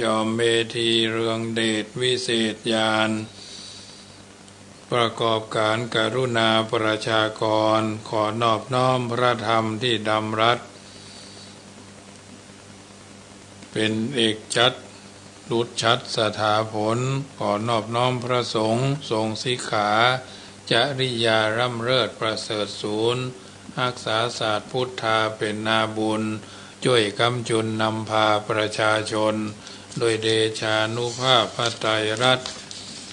จอมเมธีเรืองเดชวิเศษญาณประกอบการกรุณาประชากรขอนอบน้อมพระธรรมที่ดำรัสเป็นเอกชัดรุดชัดสถาผลขอนอบน้อมพระสงฆ์ทรงสิกขาจริยาร่ำเลิศประเสริฐศูนย์รักษาศาสตร์พุทธาเป็นนาบุญช่วยกำจุนนำพาประชาชนโดยเดชานุภาพพระไตรรัตน์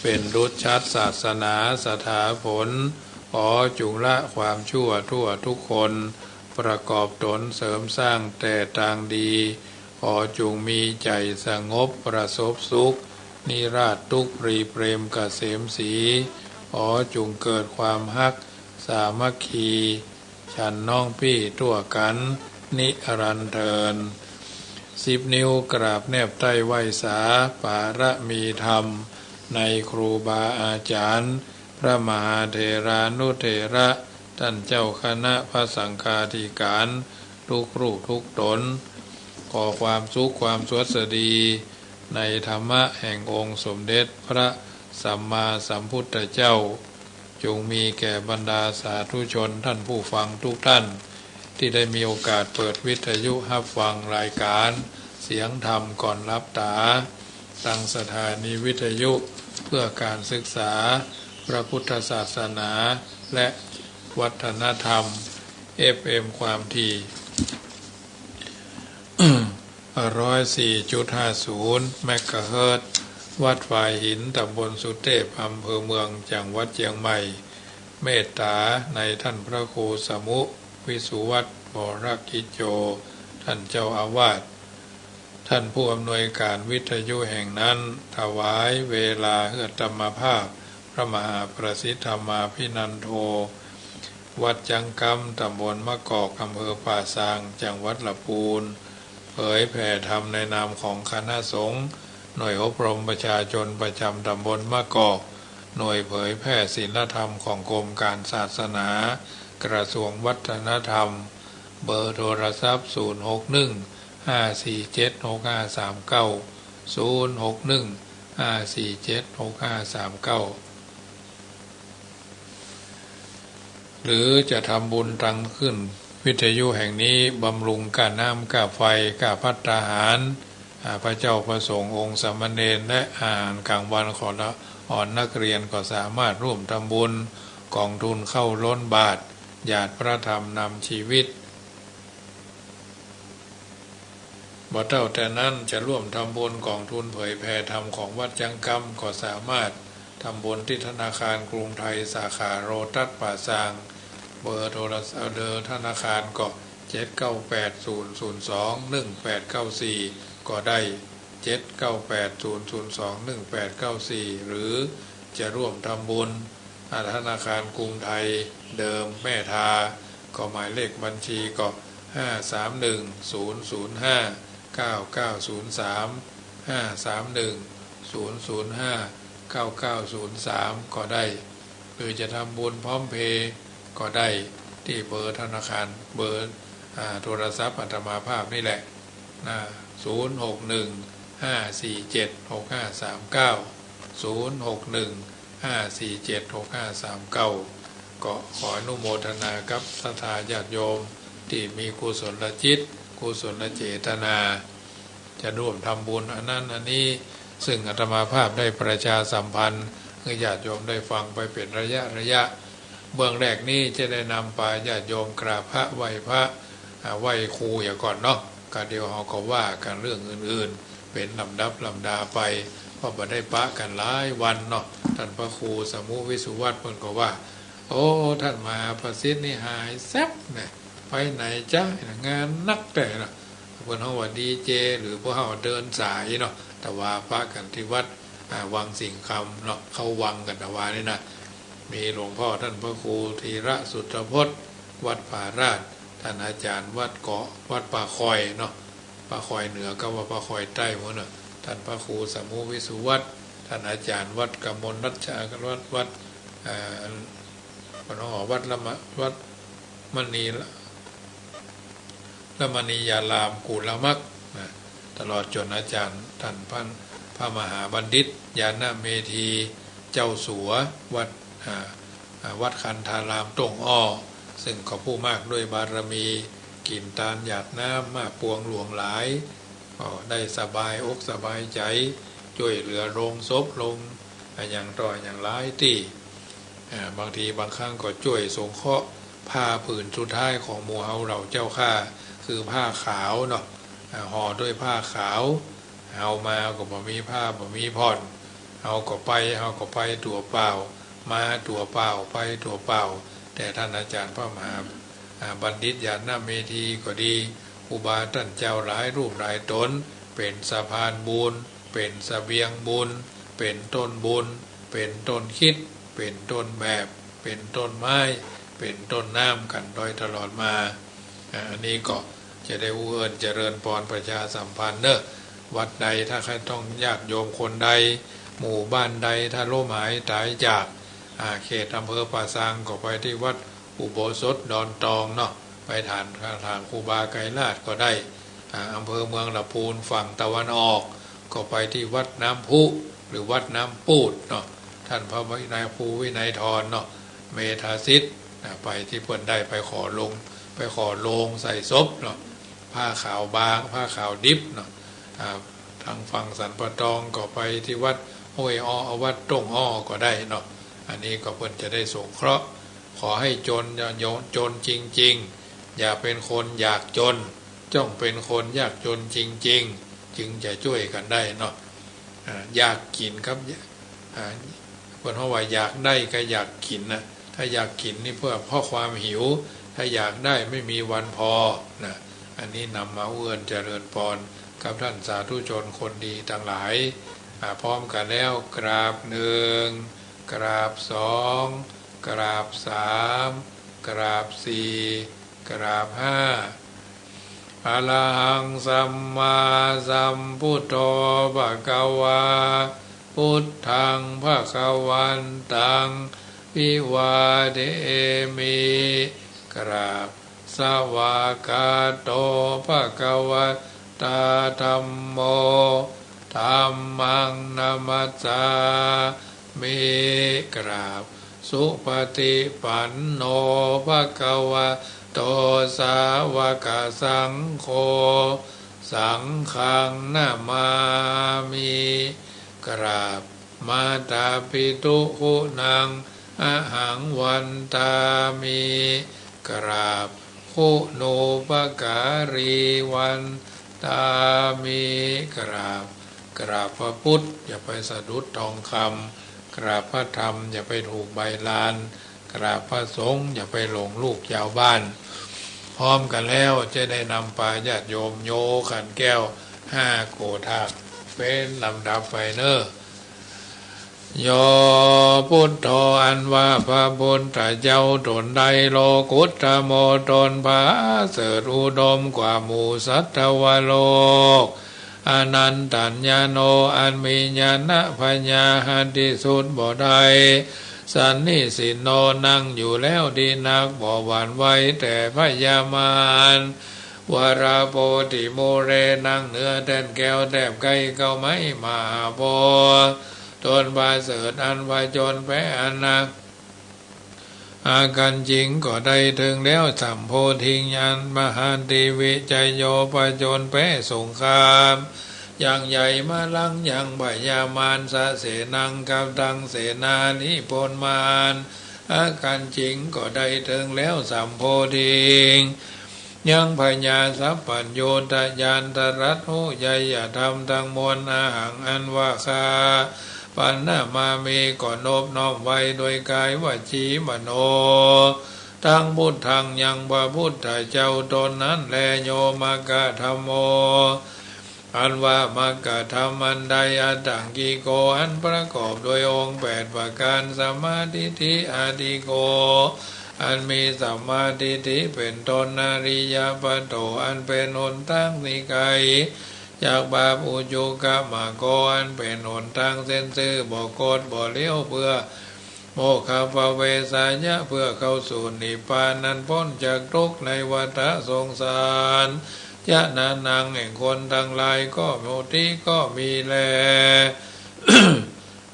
เป็นรุดชัดศาสนาสถาผลขอจุงละความชั่วทั่วทุกคนประกอบตนเสริมสร้างแต่ทางดีขอจงมีใจสงบประสบสุขนิราชทุกปรีเปรมเกษมศรีขอจงเกิดความฮักสามัคคีฉันน้องพี่ทั่วกันนิรันดร์เทิน10 นิ้วกราบแนบใต้ไหวสาปาระมีธรรมในครูบาอาจารย์พระมหาเถรานุเถระท่านเจ้าคณะพระสังฆาธิการทุกรูปทุกตนขอความสุขความสวัสดีในธรรมะแห่งองค์สมเด็จพระสัมมาสัมพุทธเจ้าจงมีแก่บรรดาสาธุชนท่านผู้ฟังทุกท่านที่ได้มีโอกาสเปิดวิทยุรับฟังรายการเสียงธรรมก่อนรับตาตั้งสถานีวิทยุเพื่อการศึกษาพระพุทธศาสนาและวัฒนธรรม FM ความถี่ 104.50 เมกะเฮิรตซ์วัดฝ่ายหินตำบลสุเทพอำเภอเมืองจังหวัดเชียงใหม่เมตตาในท่านพระครูสมุวิสุวัตรบรกิจโจท่านเจ้าอาวาสท่านผู้อำนวยการวิทยุแห่งนั้นถวายเวลาเพื่อธรรมภาพพระมหาประสิทธธรรมาภินันโทวัดจังกำตำบลมะกอกอำเภอป่าซางจังหวัดลำพูนเผยแผ่ธรรมในนามของคณะสงฆ์หน่วยอบรมประชาชนประจำตำบลมะกอกหน่วยเผยแผ่ศีลธรรมของกรมการศาสนากระทรวงวัฒนธรรมเบอร์โทรศัพท์061-547-6539 หรือจะทำบุญตังขึ้นวิทยุแห่งนี้บำรุงค่าน้ำค่าไฟค่าภัตตาหารพระเจ้าประสงค์องค์สามเณรและอาหารกลางวันของนักเรียนก็สามารถร่วมทำบุญกองทุนเข้าล้นบาทญาติพระธรรมนำชีวิตบ่เท่าแต่นั้นจะร่วมทำบุญกองทุนเผยแผ่ธรรมของวัดจังกำก็สามารถทำบุญที่ธนาคารกรุงไทยสาขาโรตัสป่าซางเบอร์โทรศัพท์ธนาคารก็7980021894ก็ได้7980021894หรือจะร่วมทำบุญธนาคารกรุงไทยเดิมแม่ทาก็หมายเลขบัญชีก็531-005-9903 ก็ได้หรือจะทำบุญพร้อมเพย์ก็ได้ที่เบอร์ธนาคารเบอร์โทรศัพท์อาตมาภาพนี่แหละ061-547-6539 061-547-6539ก็ขออนุโมทนากับศรัทธาญาติโยมที่มีกุศลจิตกุศลเจตนาจะร่วมทำบุญอันนั้นอันนี้ซึ่งอาตมาภาพได้ประชาสัมพันธ์ให้ญาติโยมได้ฟังไปเป็นระยะเบื้องแรกนี้จะได้นำไปญาติโยมกราบพระไหว้พระไหว้ครูอย่างก่อนเนาะการเดียวเขาก็ว่ากันเรื่องอื่นๆเป็นลำดับลำดาไปเพราะบ่ได้ปะกันหลายวันเนาะท่านพระครูสมุวิสุวัตรเพิ่นก็ว่าโอ้ท่านมหาประสิทธิ์นี่หายแซ่บเนี่ยไปไหนจ้างานนักแต่เนาะเพิ่นเฮาว่าดีเจหรือพวกเฮาเดินสายเนาะแต่ว่าพระกันที่วัดวังสิงห์คำเนาะเข้าวังกันแต่ว่านี่นะมีหลวงพ่อท่านพระครูธีระสุทธพจน์วัดป่าราชท่านอาจารย์วัดเกาะวัดป่าคอยเนาะป่าคอยเหนือก็ว่าป่าคอยใต้หมดเนาะท่านพระครูสมุวิสุวัตรท่านอาจารย์วัดกมลรัชกวัดวัดละวัดมณียารามกุลมัก ตลอดจนอาจารย์ท่านพระมหาบัณฑิตญาณเมธีเจ้าสัววัดคันธารามตงอ้อซึ่งก็ผู้มากด้วยบารมีกินตาลหยาดน้ำมากปวงหลวงหลายก็ได้สบายอกสบายใจช่วยเหลือโรงศพลงอย่างต่ออย่างร้ายที่บางทีบางครั้งก็ช่วยสงเคราะห์ผ้าผืนสุดท้ายของหมู่เฮาเราเจ้าข้าคือผ้าขาวเนาะห่อด้วยผ้าขาวเอามาก็บ่มีผ้าบ่มีผ่อนเอาก็ไปตัวเปล่ามาตัวเปล่าไปตัวเปล่าแต่ท่านอาจารย์พระมหาบัณฑิตญาณเมธีก็ดีอุบาท่านเจ้าหลายรูปหลายตนเป็นสะพานบุญเป็นเสบียงบุญเป็นต้นบุญเป็นต้นคิดเป็นต้นแบบเป็นต้นไม้เป็นต้นน้ำกันโดยตลอดมาอันนี้ก็จะได้เอื้อนเจริญพรประชาสัมพันธ์เนอะวัดใดถ้าใครต้องญาติโยมคนใดหมู่บ้านใดถ้าล้มหายตายจากเขตอำเภอป่าซางก็ไปที่วัดอุโบสถดอนตองเนาะไปทางครูบาไกรลาชก็ได้อำเภอเมืองลำพูนฝั่งตะวันออกก็ไปที่วัดน้ำพุหรือวัดน้ำปูดเนาะท่านพระวินัยภูวินัยทรเนาะเมธาสิทธิ์ไปที่เพิ่นได้ไปขอโลงใส่ศพเนาะผ้าขาวบางผ้าขาวดิบเนาะทางฝั่งสันปะตองก็ไปที่วัดห้วยอ้อวัดตงอ้อก็ได้เนาะอันนี้ก็เพิ่นจะได้สงเคราะห์ขอให้จนอย่าจนจริงๆอย่าเป็นคนอยากจนจ้องเป็นคนยากจนจริงๆจึงจะช่วยกันได้เนาะอยากกินครับคนเขาว่าอยากได้ก็อยากกินนะถ้าอยากกินนี่เพราะความหิวถ้าอยากได้ไม่มีวันพอนะอันนี้นำมาเอื้อนเจริญพรกับท่านสาธุชนคนดีทั้งหลายพร้อมกันแล้วกราบหนึ่งกราบสองกราบสามกราบสี่กราบห้าอะระหังสัมมาสัมพุทโธภะคะวาพุทธังภะคะวันตังวิวาเทมิกราบสวากาโตภะคะวะตาธัมโมธัมมังนัมมัสสามิกราบสุปฏิปันโนภะคะวะโตสาวกสังโฆสังฆังนามามิกราบมาตาปิตุหุนังอะหังวันตามิกราบคุณูปการีวันตามิกราบพระพุทธอย่าไปสะดุดทองคำกราบพระธรรมอย่าไปถูกใบลานกราบพระสงฆ์อย่าไปหลงลูกชาวบ้านพร้อมกันแล้วจะได้นำปาญาติโยมโยขันแก้ว5 โกฏากเป็นลำดับไปเนอโยพุทโธอันว่าพระพุทธเจ้าตนใดโลกุตโมตนพระเสริฐอุดมกว่าหมู่สัตวโลกอนันตัญญาโนอันมีญาณปัญญาหันที่สุดบ่ได้สันนิสิโนนั่งอยู่แล้วดีนักบ่หวั่นไหวแต่พยามารวราโพธิโมเรนั่งเนื้อแท่นแก้วแทบไก่เก้าไม้มาโพตนบาเสดอันวาจนแพ้อันนักอาการจริงก็ได้ถึงแล้วสัมโพธิญาณมหันติวิจัยโยปจนแพ้สงครามอย่างใหญ่มาลังอย่างใบยามานสะเสนังกับดังเสนานิพนมานอาการจริงก็ได้ถึงแล้วสัมโพธิยังพญาสัพพัญโยตยานตรัสโหใหญ่ยธรรมทั้งมวลอาหังอันว่าคาปัญนามาเมก่อนนบน้อมไว้โดยกายวจีมโนทั้งพุทธังยังพระพุทธเจ้าตนนั้นแลโยมกะธรรมโมอันว่ามกะธรรมอันใดอัตถังกิโกอันประกอบโดยองค์8 ประการสัมมาทิฏฐิอาทิโกอันมีสัมมาทิฏฐิเป็นต้นอริยปัตโตอันเป็นหนทางนิกายจากบาปอุจุกะมาโกอันเป็นหนทางเส้นซื่อบ่โกฏบ่เลี้ยวเพื่อโมฆะภเวสายะเพื่อเข้าสู่นิพพานนั้นพ้นจากทุกข์ในวัฏสงสาร จะนานังแห่งคนทั้งหลายก็โมติก็มีแล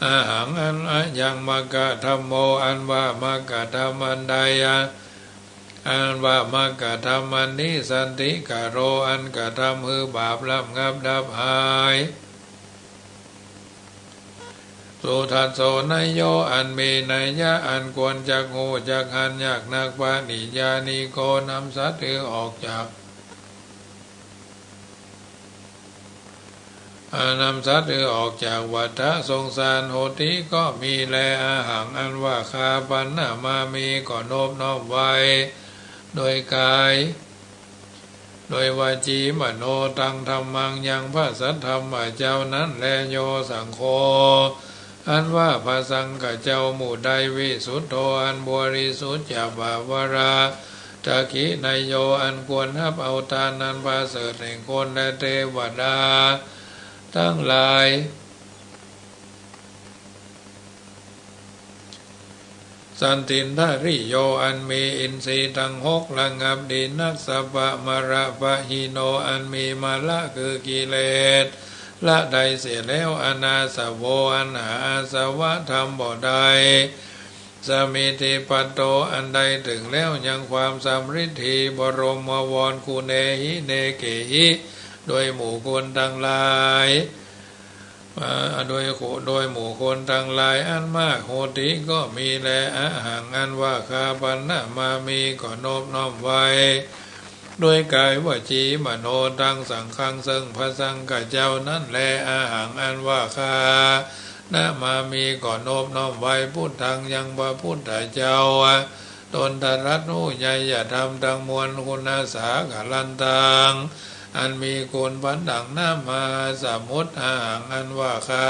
อาหังอันยังมกะธรรมโมอันว่ามกะธรรมันใดอันว่ามกะธรรมันนี้สันติกะโรอันกะทำคือบาปลับงับดับหายสุทัสโสนยโยอันมีนัยยะอันควรจักหูจักหันยากนักปาณิญานิโกนำสัตว์ออกจากนำสัตว์ออกจากวัฏสงสารโหติก็มีแลอาหังอันว่าคาปันนามามีก็โนบน้อมไว้โดยกายโดยวาจีมโนตังธรรมังยังพระสัทธรรมเจ้านั้นแลโยสังโฆอันว่าพระสังฆเจ้าหมู่ใดวิสุทโธอันบริสุทธิ์จากบาปวราตะกินายโยอันควรฮับเอาทานนั้นประเสริฐแห่งคนและเทวดาทั้งหลายสันตินทริโยอันมีอินทรีย์ทั้งหกระงับดินัสสะปะมะระปะหิโนอันมีมาละคือกิเลสละใดเสียแล้วอนาสโวอันหาอาสวะธรรมบ่ได้สมิติปัตโตอันใดถึงแล้วยังความสำริดทีบรมวรคูเนหิเนเกหิโดยหมู่คนทั้งหลายโดยหมู่คนทั้งหลายอันมากโหติก็มีแลอาหังอันว่าคาปันนามามีก็โนบน้อมไว้โดยกายวจีมโนตังสังฆังซึ่งพระสังฆเจ้านั้นแลอาหังอันว่าคานามามีก็โนบน้อมไว้พุทธังยังพระพุทธเจ้าตนตรัสนู้ใหญ่อย่าทำทั้งมวลคุณาสากลันตังอันมีคุณพันดังนามาสมุทอาหังอันว่าคา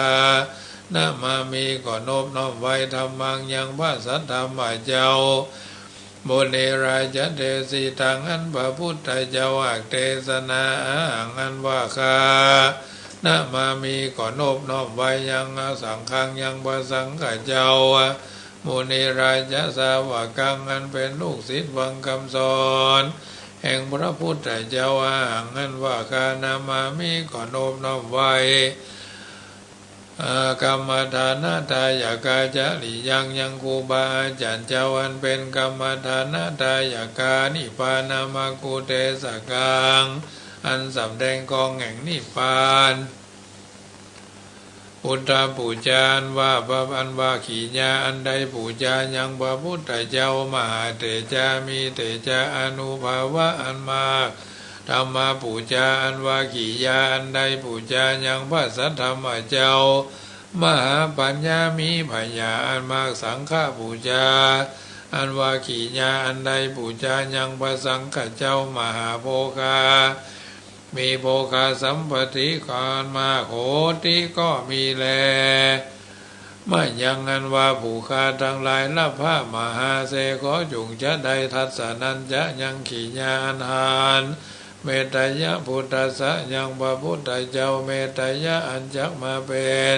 นามามีก็โนบน้อมไว้ธรรมังยังพระสัทธรรมเจ้าโมเนราชเทสีตังอันพระพุทธเจ้าอักเทศนาอาหังอันว่าคานามามีก็โนบน้อมไว้ยังสังฆังยังพระสังฆเจ้าโมเนราชสาวกังอันเป็นลูกศิษย์ฟังคำสอนแห่งพระพุทธเจ้าอาหังอันว่าคานามามีก็โนบน้อมไว้กรรมฐานาทายากาจะหลียังครูบาอาจารย์เจ้าอันเป็นกรรมฐานาทายากานิพพานามากุเตสกังอันสำแดงกองแห่งนิพพานพุทธปูจานว่าพระอันว่าขีญาอันใดปูจายังพระพุทธเจ้ามหาเตจามีเตจาอนุภาวะอันมากธรรมปูจาอันว่าขีญาอันใดปูจายังพระสัทธรรมเจ้ามหาปัญญามีพญาอันมากสังฆปูจาอันว่าขีญาอันใดปูจายังพระสังฆเจ้ามหาโภคามีโภคาสัมปติกรมาโหติก็มีแลไม่ยังอันว่าผู้คาทั้งหลายละพระมหาเสขอจุงจะได้ทัศนันจะยังขีญาอันหานเมตตายะพุทธะยังพระพุทธเจ้าเมตตายะอันจักมาเป็น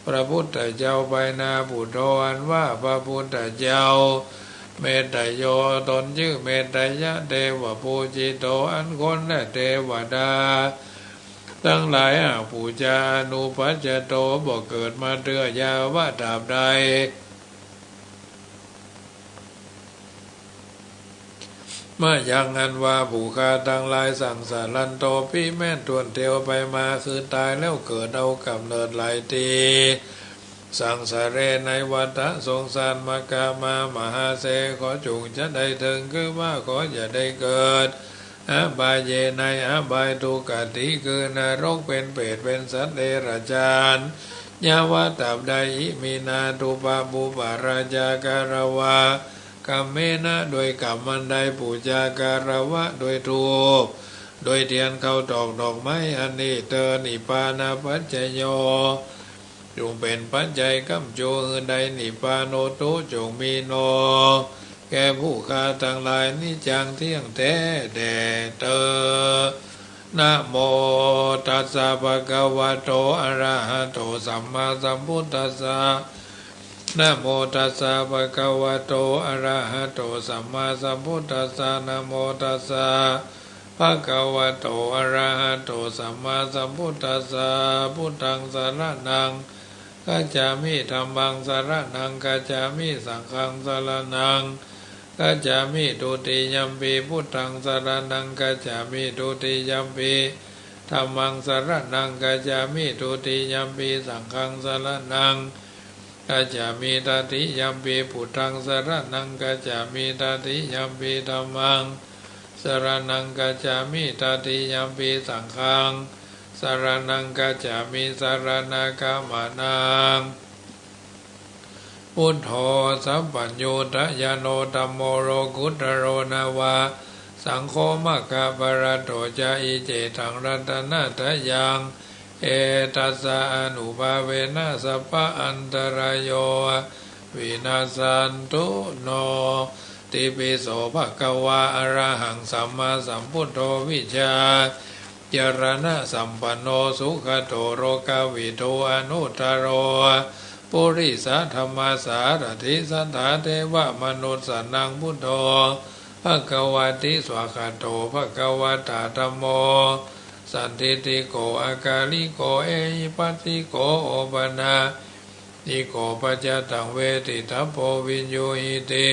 พระพุทธเจ้าไปนาพุทโธอันว่าพระพุทธเจ้าเมตตาโยตนชื่อเมตตายะเทวปูจิโตอันคนและเทวดาทั้งหลายปูจานุปัจจโตบ่เกิดมาเตือยาวะตราบใดเมื่อยังอันว่าผู้คาทั้งหลายสั่งสารันโตพี่แม่นตวนเทวไปมาคือตายแล้วเกิดเอากำเนิดหลายทีสังสารในวัฏสงสารมกามามหาเสขอจุงจะได้ถึงคือว่าขออย่าได้เกิดอบายเยในอบายทุกติคือนรกเป็นเปรตเป็นสัตว์เดรัจฉานยาวะตับใดมีนาตุปาบุปาราจาการวากรรมเมนะโดยกรรมมันใดปูจาการวะโดยทูปโดยเทียนเข้าดอกไม้อันนี้เตนิปานาปัจจโยจงเป็นปัจจัยกำโจอื่นใดนิพพานโนตุจงมีโนแก่ผู้ข้าทั้งหลายนิจังเที่ยงแท้แด่เตอนะโมตัสสะภะคะวะโตอะระหะโตสัมมาสัมพุทธัสสะนะโมตัสสะภะคะวะโตอะระหะโตสัมมาสัมพุทธัสสะนะโมตัสสะภ ะคะวะโตอะระหะโตสัมมาสัมพุทธัสสะพุทธังสรณังกัจฉามิธัมมังสรณังกัจฉามิสังฆังสรณังกัจฉามิทุติยัมปิพุทธังสรณังกัจฉามิทุติยัมปิธัมมังสรณังกัจฉามิทุติยัมปิสังฆังสรณังกัจฉามิตติยัมปิพุทธังสรณังกัจฉามิตติยัมปิธัมมังสรณังกัจฉามิตติยัมปิสังฆังสรณังกัจฉามิสรณกัมมานังพุทโธสัพพัญญูตยโนธัมโมโรกุตโรนาวาสังโฆมัคคะปะระโตจาอิเจตังรัตนะทะยังเอตัสสะอนุภาเวนะสัพพะอันตรายโยวินาสันตุโนติปิโสภะคะวะอะระหังสัมมาสัมพุทโธวิชชาญาณนะสัมปันโนสุขโตโรกวิโตอนุตตโรปุริสธรรมสารถิสัทธาเทวมนุสสนังพุทโธภะคะวะติสวากขาโตภะคะวะตาธัมโมสันทิติโกอากาลิโกเอหิปัสสิโกโอปนาติโกปัจจตังเวทิทัพโพวิญโยหิติ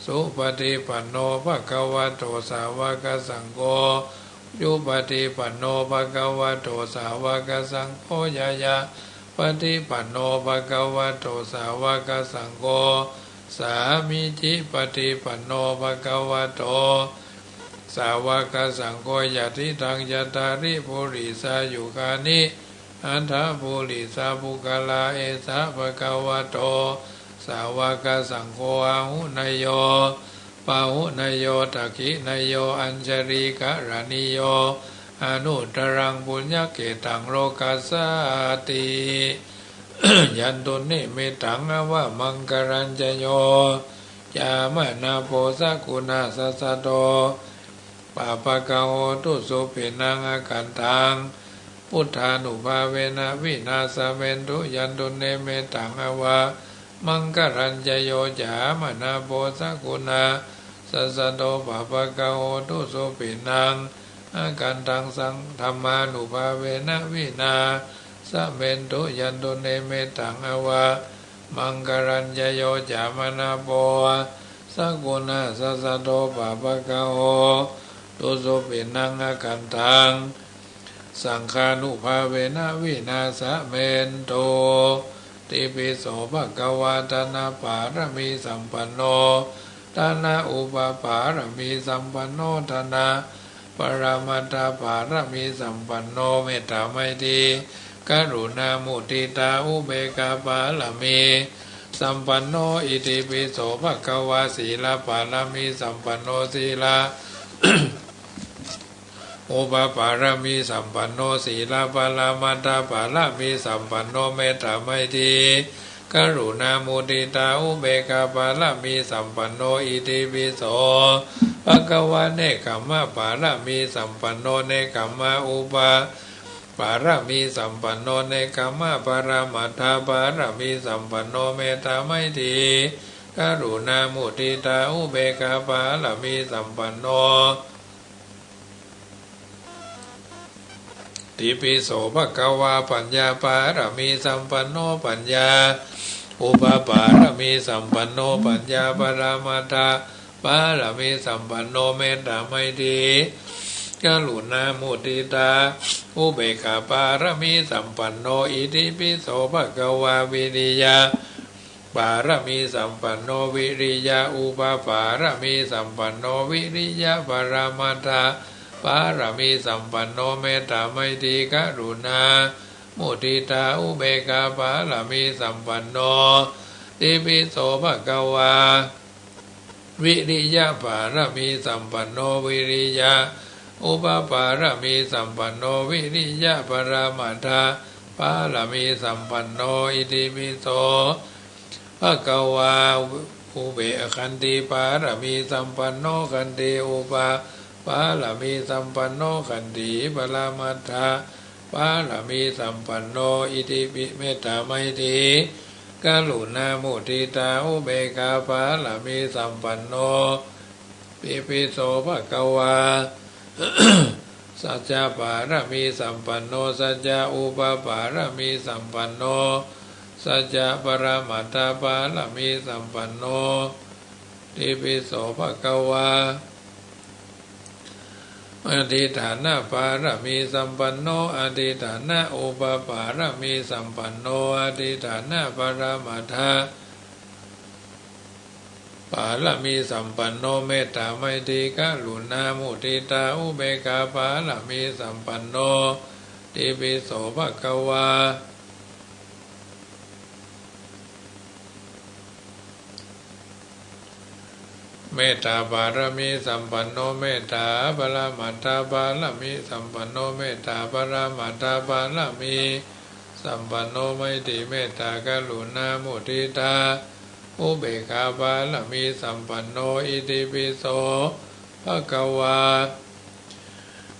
สุปฏิปันโนภะคะวะโตสาวกสังโฆยุปฏิปันโนภะคะวะโตสาวกสังโฆยะยะปฏิปันโนภะคะวะโตสาวกสังโฆสามิจิปฏิปันโนภะคะวะโตสาวกสังโฆยะทิทังยะตาริปุริสายุคานิอันทะปุริสาภุคลาเอสะภะคะวะโตสาวกสังโฆอาหุนยโยปาหุนยโยตักขินยโยอัญชริกะรณิโยอนุตรังปุญญเกตังโลกัสสติยันตุนิมิตังอวะมังกรัญจโยจามนาโพสกุณาสัสสะโตปะปะกะโหตุสุปินังอาคันตังพุทธานุภาเวนะวินาศเวนตุยันตุเนเมตังอวะมังกรัญจโยจามนาโพสกุณาสัสสะโตปะปะกะโหตุสุปินังอาคันตังสังธรรมานุภาเวนะวินาสะเวนตุยันตุเนเมตังอวะมังกรัญจโยจามนาโพสกุณาสัสสะโตปะปะกะโหตุสุปินังอาคันตังสังฆานุภาเวนะวินาสะเมนโตติปิโสภะคะวะตนะปารมีสัมปันโนตนะอุปปารมีสัมปันโนตนะปรมัตถปารมีสัมปันโนเมตตาไมตรีกรุณามุทิตาอุเบกขาปารมีสัมปันโนอิติปิโสภะคะวะศีลปารมีสัมปันโนศีลาอุปปารมีสัมปันโนศีลปารมัตถปารมีสัมปันโนเมตตาไมตรีกรุณามุทิตาอุเบกขาปารมีสัมปันโนอิติปิโสภะคะวะเนกขัมมะปารมีสัมปันโนเนกขัมมะอุปปารมีสัมปันโนเนกขัมมะปารมัตถปารมีสัมปันโนเมตตาไมตรีกรุณามุทิตาอุเบกขาปารมีสัมปันโนติปิโสภะคะวะปัญญาปารมีสัมปันโนปัญญาอุปปารมีสัมปันโนปัญญาปรมัตถปารมีสัมปันโนเมตตาไมตรีกรุณามุทิตาอุเบกขาปารมีสัมปันโนอิติปิโสภะคะวะวิริยะปารมีสัมปันโนวิริยะอุปปารมีสัมปันโนวิริยะปรมัตถปารมีสัมปันโนเมตตาไมตรีกรุณามุทิตาอุเบกขาปารมีสัมปันโนติปิโสภะคะวะวิริยะปารมีสัมปันโนวิริยะอุปปารมีสัมปันโนวิริยะปรมัตถปารมีสัมปันโนอิติปิโสภะคะวะอุเบกขันติปารมีสัมปันโนขันติอุปปารมีสัมปันโนขันติปรมัตถปารมีสัมปันโนอิติปิเมตตาไมตรีกรุณามุทิตาอุเบกขาปารมีสัมปันโนปิปิโสภะคะวะ สัจจะปารมีสัมปันโนสัจจะอุปปารมีสัมปันโนสัจจะปรมัตถปารมีสัมปันโนติปิโสภควาอธิฐานะปารมีสัมปันโนอธิฐานะอุปปารมีสัมปันโนอธิฐานะปรมัตถปารมีสัมปันโนเมตตาไมตรีกรุณามุทิตาอุเบกขาปารมีสัมปันโนติปิโสภควาเมตตาบารมีสัมปันโนเมตตาปรมัตถบารมีสัมปันโนเมตตาปรมัตถบารมีสัมปันโนไมตรีเมตตากรุณามุทิตาอุเบกขาบารมีสัมปันโนอิติปิโสภควา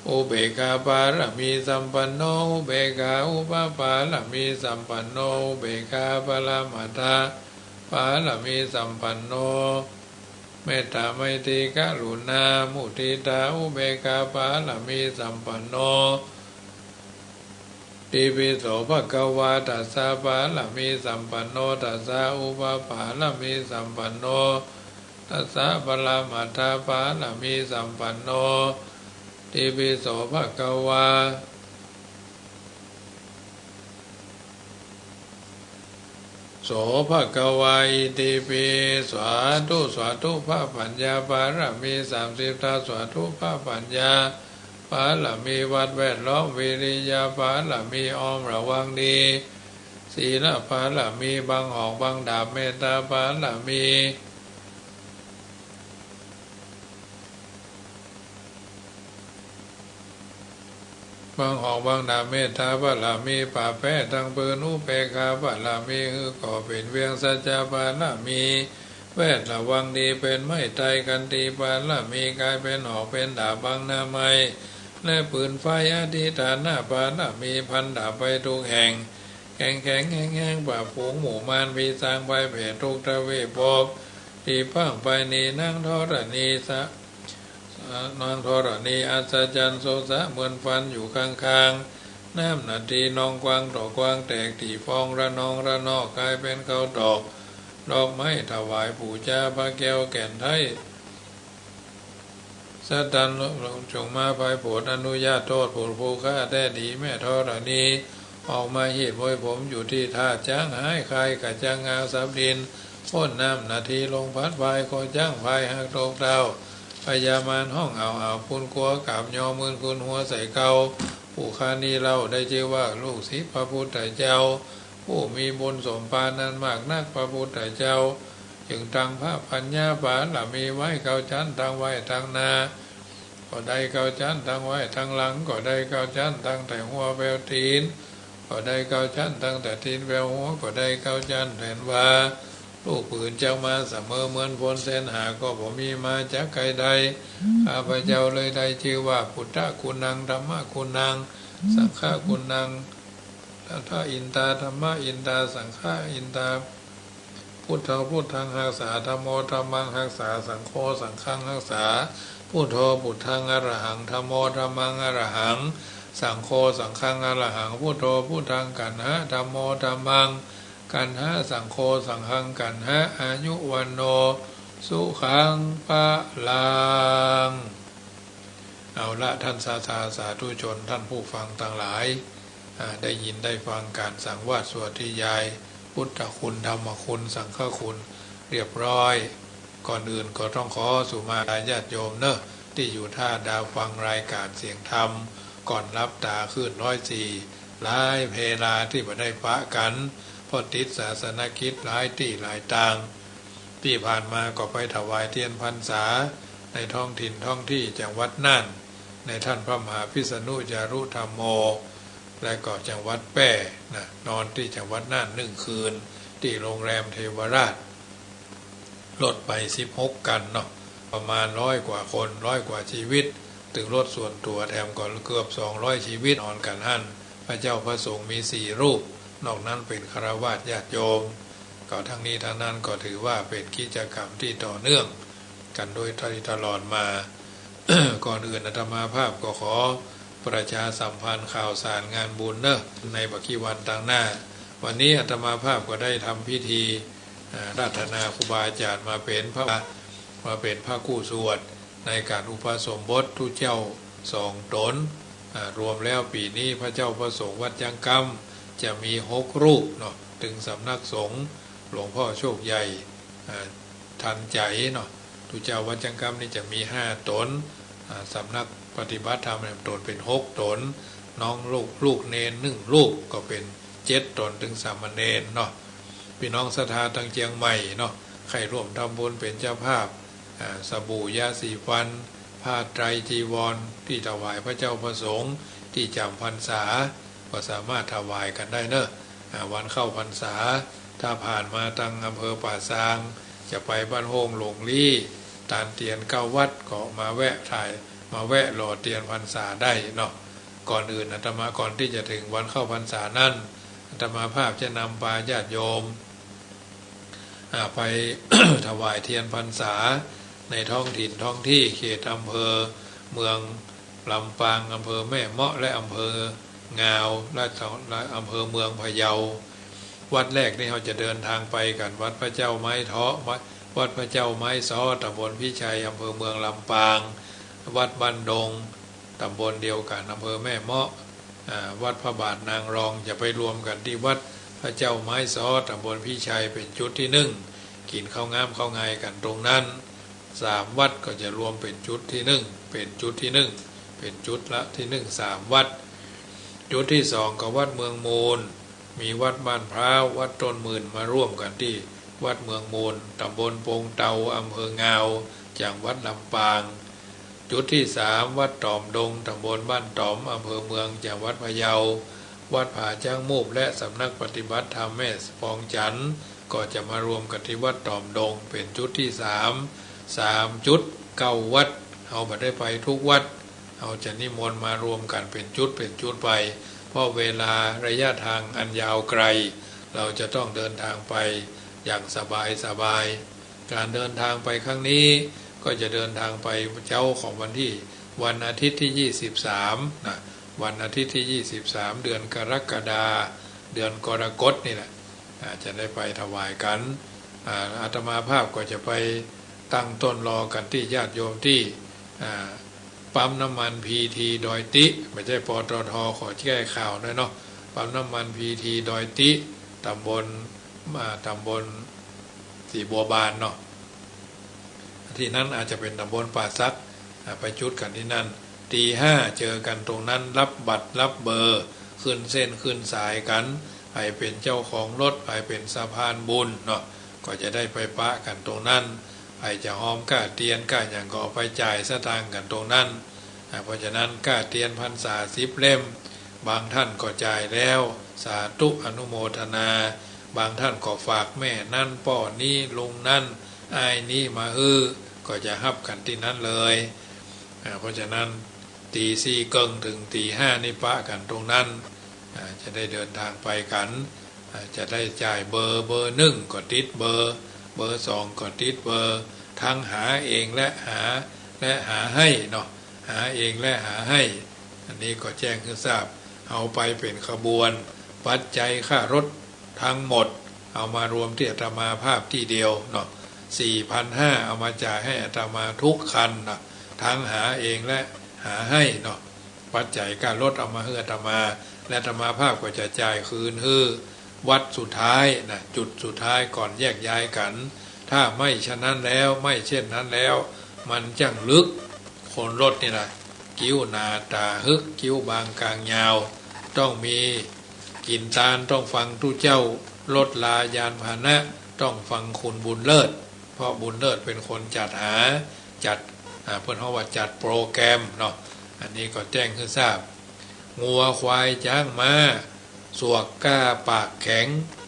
อุเบกขาบารมีสัมปันโนอุเบกขาอุปปารมีสัมปันโนอุเบกขาปรมัตถบารมีสัมปันโนเมตตาไมตรีกรุณามุทิตาอุเบกขาปารมีสัมปันโนติปิโสภควาตัสสะปารมีสัมปันโนตัสสะอุปปารมีสัมปันโนตัสสะปรมัตถปารมีสัมปันโนติปิโสภควาโสภควาอิติปิสาธุสาธุพระปัญญาปารมี30ทัสสาธุพระปัญญาปารมีวัดแวดล้อมวิริยาปารมีอ้อมระวังดีศีลปารมีบังหอกบังดาบเมตตาปารมีบางหอกบางดาเมตตาบารมีป่าแพ้ทั้งปืนอุเปกขาบารมีคือก่อเป็นเวียงสัจจะบารมีแวดระวังดีเป็นไม่ไตกันตีบารมีกลายเป็นหอกเป็นดาบบังนาไมและปืนไฟอธิฐานะบารมีพันดาบไปทุกแห่งแข็งแข็งแห้งแห้งป่าฝูงหมู่มารพีสร้างไปเผดทุกทวีปภพตีพังไปนีนั่งทรณีสะนางธรณีอัศจรรย์โสสะเหมือนฟันอยู่ข้างๆน้ำนาทีนองกวางดอกกวางแตกตีฟองระนองระนอกกลายเป็นเขาดอกดอกไม้ถวายปู่เจ้าพระแก้วแก่นไทยสัตตันจงมาภายโปรดอนุญาตโทษผู้ผู้ฆ่าได้ดีแม่ธรณีออกมาหีดมวยผมอยู่ที่ท่าจ้างหายคายกับจ้างงาสับดินพ่นน้ำนาทีลงพัดพายโคจ้างพายหักตกเท้าพยามารห้องเอาพุนกัวกับยอมือคุณหัวใส่เกาผู้คานีเราได้ชื่อว่าลูกศิษย์พระพุทธเจ้าผู้มีบุญสมปานนั้นมากนักพระพุทธเจ้าจึงตั้งพระปัญญาบารมีไว้เก้าชั้นตั้งไว้ตั้งนาก็ได้เก้าชั้นตั้งไว้ตั้งหลังก็ได้เก้าชั้นตั้งแต่หัวแววตีนก็ได้เก้าชั้นตั้งแต่ตีนแววหัวก็ได้เก้าชั้นแผ่นว่าลูกปืนเจ้ามาเสมอเหมือนพลเส้นหาก็บ่มีมาจากใครใดข้าพเจ้าเลยได้ชื่อว่าพุทธคุณนังธรรมคุณนังสังฆคุณนังถ้าอินตาธรรมอินตาสังฆอินตาพุทโธพุทธังหักษาธัมโมธัมมังหักษาสังโฆสังฆังหักษาพุทโธพุทธังอรหังธัมโมธัมมังอรหังสังโฆสังฆังอรหังพุทโธพุทธังกันหะธัมโมธัมมังกันหะสังโฆสังฆังกันหะอายุวันโนสุขังปะลังเอาละท่านสาธุชนท่านผู้ฟังทั้งหลายได้ยินได้ฟังการสังวาสสวดที่ยายพุทธคุณธรรมคุณสังฆคุณเรียบร้อยก่อนอื่นก็ต้องขอสุมาญาติโยมเนอะที่อยู่ท่าดาวฟังรายการเสียงธรรมก่อนรับตาขึ้น104หลายเพลาที่บ่ได้ปะกันพอติดศาสนกิจหลายที่หลายต่างที่ผ่านมาก็ไปถวายเทียนพรรษาในท้องถิ่นท้องที่จังหวัดน่านในท่านพระมหาพิษณุจารุธรรมโมและก็จังหวัดแป้นะนอนที่จังหวัดน่าน1 คืนที่โรงแรมเทวราชลดไป16 กันเนาะประมาณ100 กว่าคน100 กว่าชีวิตถึงรถส่วนตัวแถมก่อนเกือบ200 ชีวิตนอนกันหั่นพระเจ้าพระสงฆ์มี4 รูปนอกนั้นเป็นฆราวาสญาติโยมก็ทั้งนี้ทั้งนั้นก็ถือว่าเป็นกิจกรรมที่ต่อเนื่องกันโดยตลอดมา ก่อนอื่นอาตมาภาพก็ขอประชาสัมพันธ์ข่าวสารงานบุญเนอะในบักขีวันต่างหน้าวันนี้อาตมาภาพก็ได้ทำพิธีราธนาครูบาอาจารย์มาเป็นพระกู้สวดในการอุปสมบททุเจ้า2 ตนรวมแล้วปีนี้พระเจ้าประสงค์วัดยังกำจะมี6 รูปเนาะถึงสำนักสงฆ์หลวงพ่อโชคใหญ่ทันใจเนาะทุเจ้าวัดยังกำนี่จะมี5 ตนสำนักปฏิบัติธรรมตนเป็น6 ตนน้องลูกเนน1 รูปก็เป็น7 ตนถึงสามเณรเนาะพี่น้องศรัทธาตั้งเจียงใหม่เนาะใครร่วมทำบุญเป็นเจ้าภาพสบู่ยาสีฟันผ้าไตรจีวรที่ถวายพระเจ้าประสงค์ที่จำพรรษาก็สามารถถวายกันได้เนอะวันเข้าพรรษาถ้าผ่านมาทางอำเภอป่าซางจะไปบ้านโฮงหลงลี่ตานเตียน9 วัดก็มาแวะหล่อเตียนพรรษาได้เนาะก่อนอื่นอาตมาก่อนที่จะถึงวันเข้าพรรษานั้นอาตมาภาพจะนำพาญาติโยมไป ถวายเทียนพรรษาในท้องถิ่นท้องที่เขตอำเภอเมืองลำปางอำเภอแม่เมาะและอำเภองาวและอำเภอเมืองพะเยาวัดแรกนี่เราจะเดินทางไปกันวัดพระเจ้าไม้เทาะวัดพระเจ้าไม้ซ้อตำบลพิชัยอำเภอเมืองลำปางวัดบ้านดงตำบลเดียวกันอำเภอแม่เมาะวัดพระบาทนางรองจะไปรวมกันที่วัดพระเจ้าไม้ซ้อตำบลพิชัยเป็นจุดที่1กินข้าวงามข้าวไงกันตรงนั้น3 วัดก็จะรวมเป็นจุดที่1เป็นจุดที่1เป็นจุดละที่3 วัดจุดที่2ก็วัดเมืองมูลมีวัดบ้านพร้าววัดต้นหมื่นมาร่วมกันที่วัดเมืองมูลตำบลปงเตาอำเภองาวจังหวัดลำปางจุดที่3วัดตอมดงตำบลบ้านตอมอำเภอเมืองจังหวัดพะเยาวัดผาจ้างมูบและสำนักปฏิบัติธรรมแม่ปองจันทร์ก็จะมารวมกันที่วัดตอมดงเป็นจุดที่3จุด9 วัดเอาไปได้ไปทุกวัดเอาจะนิมนต์มารวมกันเป็นจุดไปเพราะเวลาระยะทางอันยาวไกลเราจะต้องเดินทางไปอย่างสบายการเดินทางไปครั้งนี้ก็จะเดินทางไปเจ้าของวันอาทิตย์ที่23นะวันอาทิตย์ที่23เดือนกรกฎาเดือนกรกฎนี่แหละจะได้ไปถวายกันอาตมาภาพก็จะไปตั้งต้นรอกันที่ญาติโยมที่ปั๊มน้ำมันพีทีดอยติไม่ใช่ปตท.ขอแก้ข่าวด้วยเนาะปั๊มน้ำมันพีทีดอยติตำบลสีบัวบานเนาะที่นั้นอาจจะเป็นตำบลป่าซักไปจุดกันที่นั่นตี 5เจอกันตรงนั้นรับบัตรรับเบอร์ขึ้นเส้นขึ้นสายกันไปเป็นเจ้าของรถไปเป็นสะพานบุญเนาะก็จะได้ไปปะกันตรงนั้นไปจะหอมก้าเตียนก้าอย่างก็ไปจ่ายสตางค์กันตรงนั้นเพราะฉะนั้นก้าเตียนพรรษา10 เล่มบางท่านก็จ่ายแล้วสาธุอนุโมทนาบางท่านก็ฝากแม่นั่นป่อนี้ลุงนั่นอ้ายนี้มาก็จะฮับกันที่นั้นเลยเพราะฉะนั้นตี4 เกิงถึงตี 5นี่ปะกันตรงนั้นจะได้เดินทางไปกันจะได้จ่ายเบอร์1ก็ติดเบอร์2ก็ติดเบอร์ทั้งหาเองและหาให้เนาะหาเองและหาให้อันนี้ก็แจ้งให้ทราบเอาไปเป็นขบวนปัจจัยค่ารถทั้งหมดเอามารวมที่อาตมาภาพที่เดียวเนาะ 4,500 เอามาจ่ายให้อาตมาทุกคันเนาะทั้งหาเองและหาให้เนาะปัจจัยการรถเอามาให้อาตมาและอาตมาภาพก็จะจ่ายคืนให้วัดสุดท้ายนะจุดสุดท้ายก่อนแยกย้ายกันถ้าไม่ฉะนั้นแล้วไม่เช่นนั้นแล้วมันจังลึกคนรถนี่นะคิ้วหนาตาฮึกคิ้วบางกลางยาวต้องมีกินตาลต้องฟังทุเจ้ารถลายานพาหนะต้องฟังคุณบุญเลิศเพราะบุญเลิศเป็นคนจัดเพื่อนเขาว่าจัดโปรแกรมเนาะอันนี้ก็แจ้งให้ทราบงัวควายจ้างมาสวกก้าปากแข็ง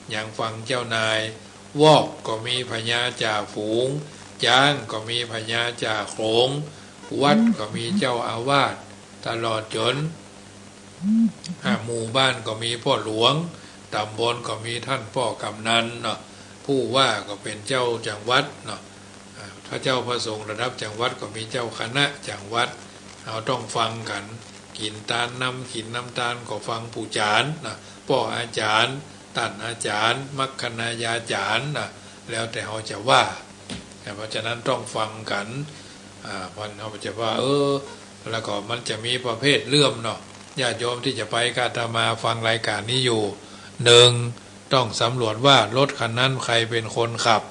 อย่างฟังเจ้านาย วอกก็มีพญาจ่าฝูงจ้างก็มีพญาจ่าโขงวัดก็มีเจ้าอาวาสตลอดจนหมู่บ้านก็มีพ่อหลวงตำบลก็มีท่านพ่อกำนันเนาะผู้ว่าก็เป็นเจ้าจังหวัดเนาะ พระเจ้าพระสงฆ์ระดับจังหวัดก็มีเจ้าคณะจังหวัดเราต้องฟังกันกินตาลน้ำกินน้ำตาลก็ฟังปู่จารย์นะพ่ออาจารย์ท่านอาจารย์มัคคณายาจารย์นะแล้วแต่เขาจะว่าเพราะฉะนั้นต้องฟังกันมันเขาจะว่าแล้วก็มันจะมีประเภทเลื่อมเนาะญาติโยมที่จะไปกาตมาฟังรายการนี้อยู่หนึ่งต้องสำรวจว่ารถคันนั้นใครเป็นคนขับ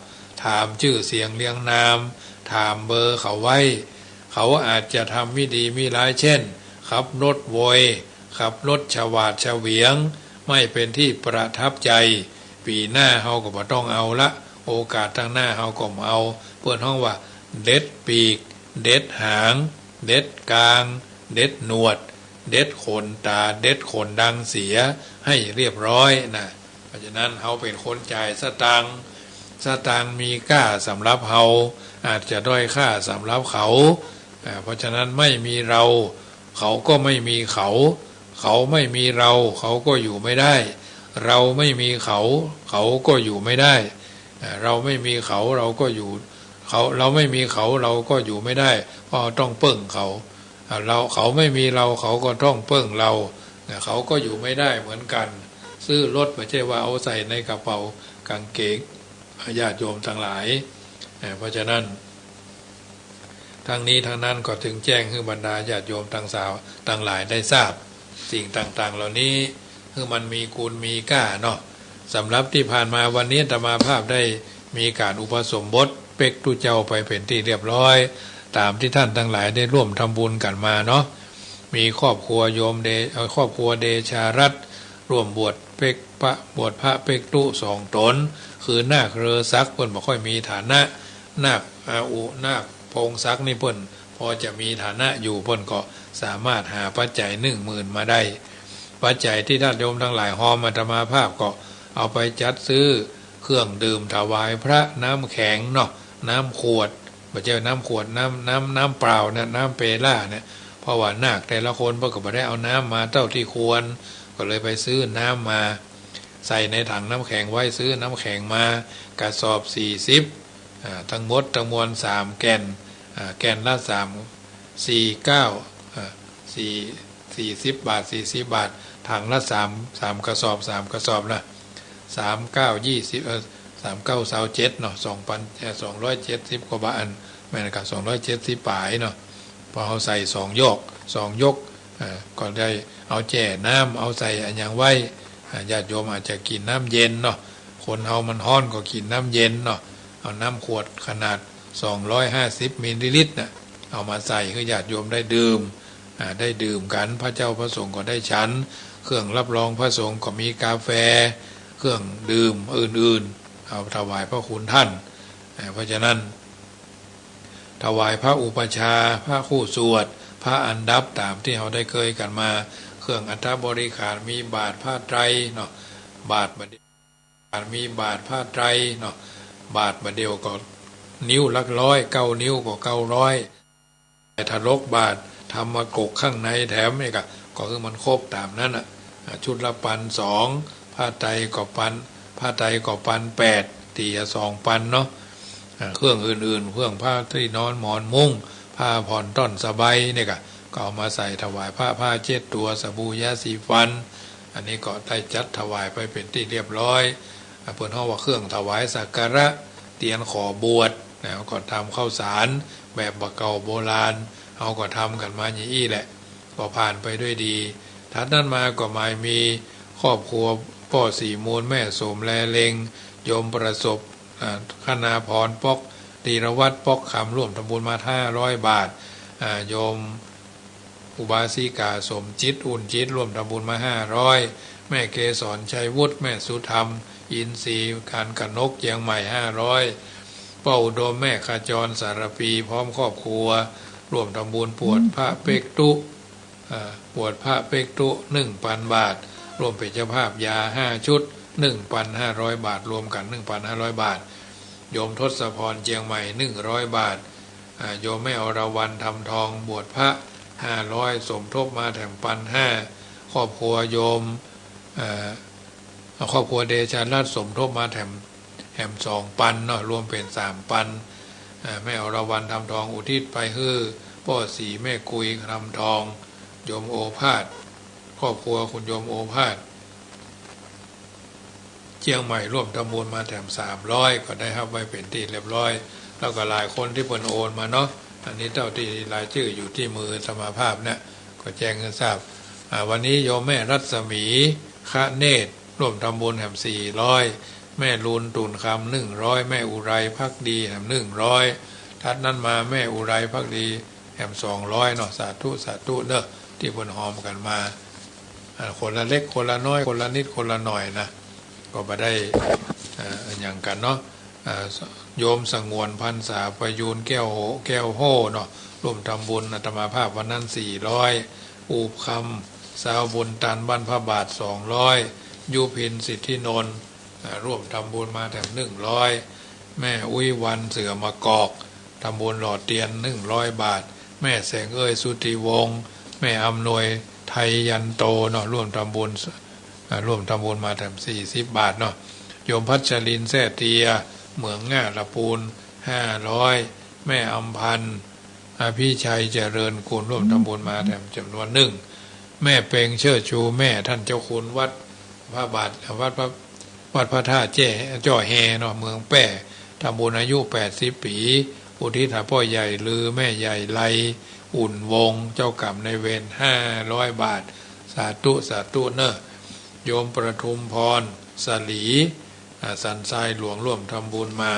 ถามชื่อเสียงเรียงนามถามเบอร์เขาไว้เขาอาจจะทำไม่ดีไม่ร้ายเช่นขับรถโวยขับรถฉวาดเฉวียงไม่เป็นที่ประทับใจปีหน้าเขาก็บ่ต้องเอาละโอกาสทางหน้าเขาก็เอาเปิดห้องว่าเด็ดปีกเด็ดหางเด็ดกลางเด็ดหนวดเด็ดขนตาเด็ดขนดังเสียให้เรียบร้อยนะเพราะฉะนั้นเขาเป็นคนจ่ายสตังค์มีค่าสำหรับเขาอาจจะด้อยค่าสำหรับเขาเพราะฉะนั้นไม่มีเราเขาก็ไม่มีเขาไม่มีเราเขาก็อยู่ไม่ได้เราไม่มีเขาก็อยู่ไม่ได้เราไม่มีเขาเราก็อยู่เราไม่มีเขาเราก็อยู่ไม่ได้เพราะต้องเปิ้งเขาไม่มีเราเขาก็ต้องเปิ้งเราเขาก็อยู่ไม่ได้เหมือนกันซื้อรถไม่ใช่ว่าเอาใส่ในกระเป๋ากางเกงญาติโยมทั้งหลายเพราะฉะนั้นทั้งนี้ทั้งนั้นก็ถึงแจ้งให้บรรดาญาติโยมทั้งสาวทั้งหลายได้ทราบสิ่งต่างๆเหล่านี้คือมันมีคุณมีค่าเนาะสำหรับที่ผ่านมาวันนี้อาตมาภาพได้มีการอุปสมบทเป็กตุเจ้าไปเป็นที่เรียบร้อยตามที่ท่านทั้งหลายได้ร่วมทำบุญกันมาเนาะมีครอบครัวโยมครอบครัวเดชารัตน์ร่วมบวชบวชพระเป็กตุ2 ตนคือนาคเรือซักเพิ่นบ่ค่อยมีฐานะนาคนาคพงศักดิ์นี่เพิ่นพอจะมีฐานะอยู่เพิ่นก็สามารถหาปัจจัย10,000มาได้ปัจจัยที่ท่านโยมทั้งหลายหอมอาตมาภาพก็เอาไปจัดซื้อเครื่องดื่มถวายพระน้ำแข็งเนาะน้ำขวดไม่ใช่น้ำขวดน้ำเปล่าเนี่ยน้ำเปล่าเนี่ยเพราะว่านาคแต่ละคนเพิ่นก็บ่ได้เอาน้ำมาเท่าที่ควรก็เลยไปซื้อน้ำมาใส่ในถังน้ำแข็งไว้ซื้อน้ำแข็งมากระสอบ40ทั้งหมดทั้งมวล3 แก่นแก่นละ40 บาท40 บาทถังละ3 กระสอบ3 กระสอบนะ39 2039 27เนาะ2,270 กว่าบาทแม่นก็270ปลายเนาะพอเอาใส่2 ยกก็ได้เอาแจ่น้ำเอาใส่อันยังไว้ญาติโยมอาจจะกินน้ำเย็นเนาะคนเฮามันร้อนก็กินน้ำเย็นเนาะเอาน้ำขวดขนาด250 มิลลิลิตรนะเอามาใส่ให้ญาติโยมได้ดื่มกันพระเจ้าพระสงฆ์ก็ได้ฉันเครื่องรับรองพระสงฆ์ก็มีกาแฟเครื่องดื่มอื่นๆเอาถวายพระคุณท่านเพราะฉะนั้นถวายพระอุปชาพระคู่สวดพระอันดับตามที่เราได้เคยกันมาเครื่องอัฐบริขารมีบาทผ้าไตรเนาะบาทบดมีบาทผ้าไตรเนาะบาทบดเดียวก็นิ้วละ100 9 นิ้วก็900แต่ทารกบาททำมากกข้างในแถมนี่ก็คือมันครบตามนั้นอ่ะชุดละ1,200ผ้าไตรก็1,800ตีละ2,000เนาะเครื่องอื่นๆเครื่องผ้าที่นอนหมอนมุ้งผ้าผ่อนต้นสบายนี่ก็เอามาใส่ถวายผ้า7 ตัวสบู่ยาสีฟันอันนี้ก็ได้จัดถวายไปเป็นที่เรียบร้อยเพิ่นเฮาว่าเครื่องถวายสักการะเตียนขอบวชแล้วก็ทำข้าวสารแบบบะเก่าโบราณเฮาก็ทำกันมาอย่างนี้แหละก็ผ่านไปด้วยดีถัดนั้นมาก็หมายมีครอบครัวพ่อสีมูลแม่สมแลเลงโยมประสบคณาพรปอกตีรวัตรปอกคำร่วมทำบุญมา500 บาทโยมอุบาสิกาสมจิตอุ่นจิตร่วมทำบุญมา500แม่เกศรชัยวุฒิแม่สุธรรมอินทรีย์การกนกเชียงใหม่500ป้าอุดมแม่ขจรสารปีพร้อมครอบครัวร่วมทำบุญปวดพระเป็กตุ1,000 บาทรวมเป็นเจ้าภาพยา5 ชุด 1,500 บาทรวมกัน 1,500 บาทโยมทศพรเชียงใหม่100 บาทโยมแม่อรวรรณทำทองบวชพระ500สมทบมาแถม1,500ครอบครัวโยมครอบครัวเดชารัตน์สมทบมาแถม2,000เนาะรวมเป็น3,000 แม่อรวรรณทำทองอุทิศไปฮื้อพ่อสีแม่กุยทำทองโยมโอภาสครอบครัวคุณโยมโอภาสเชียงใหม่ร่วมทำบุญมาแถม300ก็ได้ครับไว้เป็นที่เรียบร้อยแล้วก็หลายคนที่เพิ่นโอนมาเนาะอันนี้เจ้าที่รายชื่ออยู่ที่มือสมาภาพเนี่ยก็แจ้งให้ทราบวันนี้โยมแม่รัศมีคะเนตรร่วมทำบุญแถม400แม่ลูนตุนคำ100แม่อุไรพักดีแถม100ทัดนั้นมาแม่อุไรพักดีแถม200เนาะสาธุสาธุเนอะที่บนหอมกันมาคนละเล็กคนละน้อยคนละนิดคนละหน่อยนะก็มาได้อย่างกันเนาะโยมสงวนพรรษาประยูนแก้วโหเนาะร่วมทำบุญอาตมาภาพวันนั้น400อูบคำสาวบุญตันบ้านพระบาท200ยุพินสิทธินนท์ร่วมทำบุญมาแถม100แม่อุ้ยวันเสือมะกอกทำบุญหล่อเตียน100 บาทแม่แสงเอ้ยสุติวงศ์แม่อำนวยไทยยันโตเนาะร่วมทำบุญมาแถม40 บาทเนาะโยมพัชรินแซ่เตียเหมืองง่าละปูน500แม่อำพันธ์พี่ชัยเจริญกุลร่วมทำบุญมาแถมจำนวน1แม่เปงเชิดชูแม่ท่านเจ้าคุณวัดพระบาทวัดพระธาตุจ่อแฮเนาะเมืองแป้ทำบุญอายุ80 ปีอุทิศให้พ่อใหญ่ลือแม่ใหญ่ไลอุ่นวงเจ้ากรรมในเวร500 บาทสาธุสาธุเนอะโยมประทุมพรสลีสันทรายหลวงร่วมทำบุญมา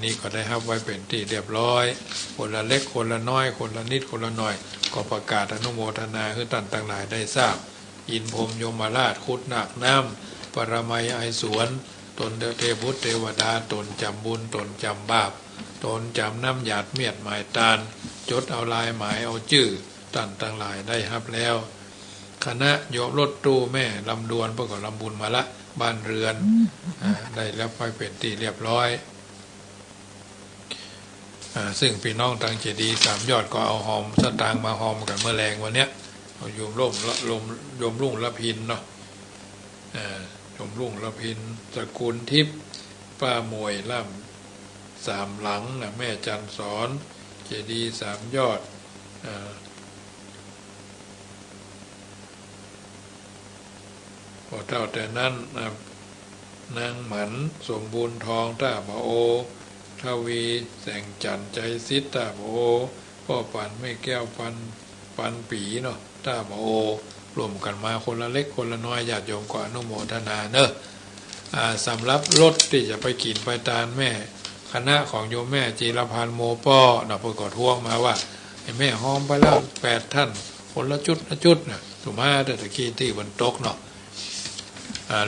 นี่ก็ได้รับไว้เป็นที่เรียบร้อยคนละเล็กคนละน้อยคนละนิดคนละหน่อยก็ประกาศอนุโมทนาให้ท่านต่างหลายได้ทราบอินพรหมยมราชคุดหนักน้ำปรมัยไอสวนตนเทพุทธเทวดาตนจำบุญตนจำบาปตนจำน้ำหยาดเมียดหมายตาลจดเอาลายหมายเอาชื่อท่านต่างหลายได้รับแล้วคณะโยมรถตู้แม่ลำดวนประกอบลำบุญมาละบ้านเรือนได้แล้วไปเป็นที่เรียบร้อยซึ่งพี่น้องทางเจดีย์3 ยอดก็เอาหอมสตางค์มาหอมกันเมื่อแรงวันเนี้ยโยมรุ่งละพินเนาะโยมรุ่งละพินตระกูลทิพย์ป้ามวยล่ำ3 หลังนะแม่จันสอนเจดีย์3 ยอดพอเท่าแต่นั้นนางหมันสมบูรณ์ทองต้าบะโอทวีแสงจันใจซิตต้าบะโอพ่อปันไม่แก้วปันปีเนาะต้าบะโอรวมกันมาคนละเล็กคนละน้อยญาติโยมก็อนุโมทนาเนอะสำหรับรถที่จะไปกินไปตานแม่คณะของโยมแม่จีรพันธ์โมป้อเนาะเพิ่นก็ทวงมาว่าแม่หอมไปแล้ว8 ท่านคนละจุดนะถูกไหมแต่ตะกี้ที่บนโต๊ะเนาะ